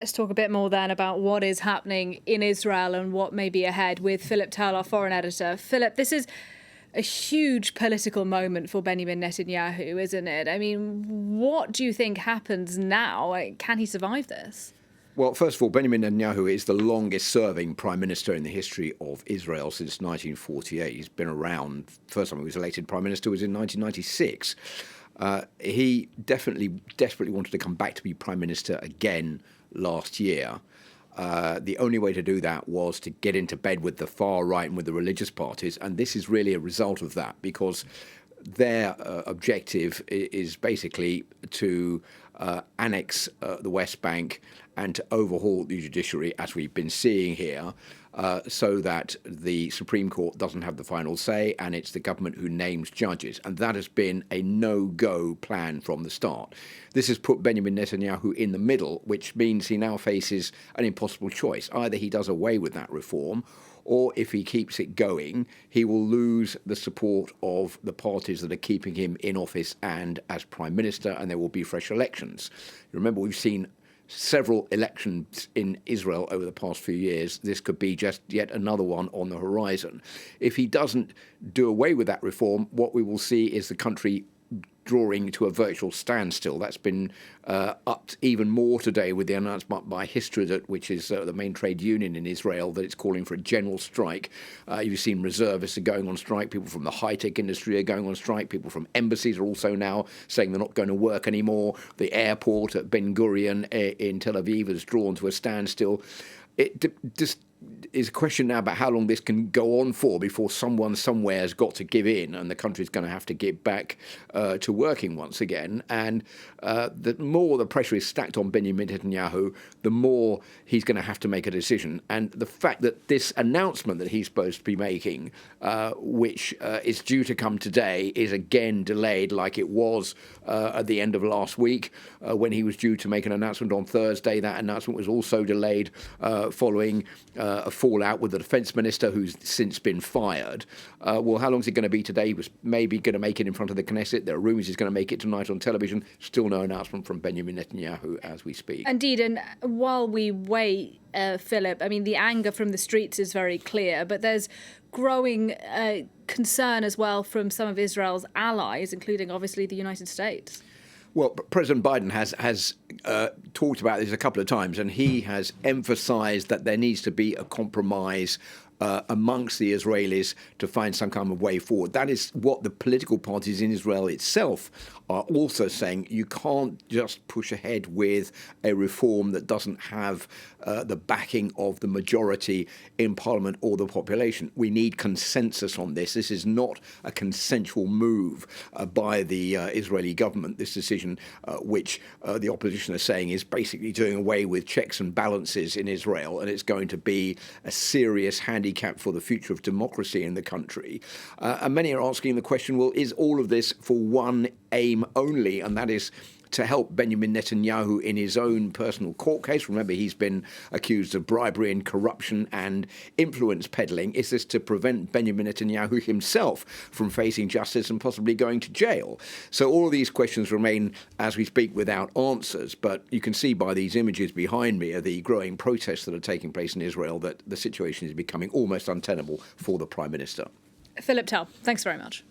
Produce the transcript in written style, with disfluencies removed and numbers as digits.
Let's talk a bit more then about what is happening in Israel and what may be ahead with Philip Turle, our foreign editor. Philip, this is a huge political moment for Benjamin Netanyahu, isn't it? I mean, what do you think happens now? Can he survive this? Well, first of all, Benjamin Netanyahu is the longest-serving prime minister in the history of Israel since 1948. He's been around. First time he was elected prime minister was in 1996. He desperately wanted to come back to be prime minister again last year. The only way to do that was to get into bed with the far right and with the religious parties, and this is really a result of that, because their objective is basically to annex the West Bank and to overhaul the judiciary, as we've been seeing here, so that the Supreme Court doesn't have the final say and it's the government who names judges. And that has been a no-go plan from the start. This has put Benjamin Netanyahu in the middle, which means he now faces an impossible choice. Either he does away with that reform, or if he keeps it going, he will lose the support of the parties that are keeping him in office and as prime minister, and there will be fresh elections. Remember, we've seen several elections in Israel over the past few years. This could be just yet another one on the horizon. If he doesn't do away with that reform, what we will see is the country drawing to a virtual standstill. That's been upped even more today with the announcement by Histadrut, which is the main trade union in Israel, that it's calling for a general strike. You've seen reservists are going on strike. People from the high-tech industry are going on strike. People from embassies are also now saying they're not going to work anymore. The airport at Ben Gurion in Tel Aviv is drawn to a standstill. It just is a question now about how long this can go on for before someone somewhere has got to give in and the country's going to have to get back to working once again. And the more the pressure is stacked on Benjamin Netanyahu, the more he's going to have to make a decision. And the fact that this announcement that he's supposed to be making, which is due to come today, is again delayed, like it was at the end of last week when he was due to make an announcement on Thursday. That announcement was also delayed following a fallout with the defence minister, who's since been fired. Well, how long is it going to be today? He was maybe going to make it in front of the Knesset. There are rumours he's going to make it tonight on television. Still no announcement from Benjamin Netanyahu as we speak. Indeed, and while we wait, Philip, I mean, the anger from the streets is very clear, but there's growing concern as well from some of Israel's allies, including obviously the United States. Well, President Biden has talked about this a couple of times, and he has emphasised that there needs to be a compromise amongst the Israelis to find some kind of way forward. That is what the political parties in Israel itself are also saying. You can't just push ahead with a reform that doesn't have the backing of the majority in parliament or the population. We need consensus on this. This is not a consensual move by the Israeli government, this decision, which the opposition are saying is basically doing away with checks and balances in Israel, and it's going to be a serious handicap for the future of democracy in the country. And many are asking the question, well, is all of this for one aim only? And that is to help Benjamin Netanyahu in his own personal court case. Remember, he's been accused of bribery and corruption and influence peddling. Is this to prevent Benjamin Netanyahu himself from facing justice and possibly going to jail? So all of these questions remain, as we speak, without answers. But you can see by these images behind me of the growing protests that are taking place in Israel that the situation is becoming almost untenable for the Prime Minister. Philip Turle, thanks very much.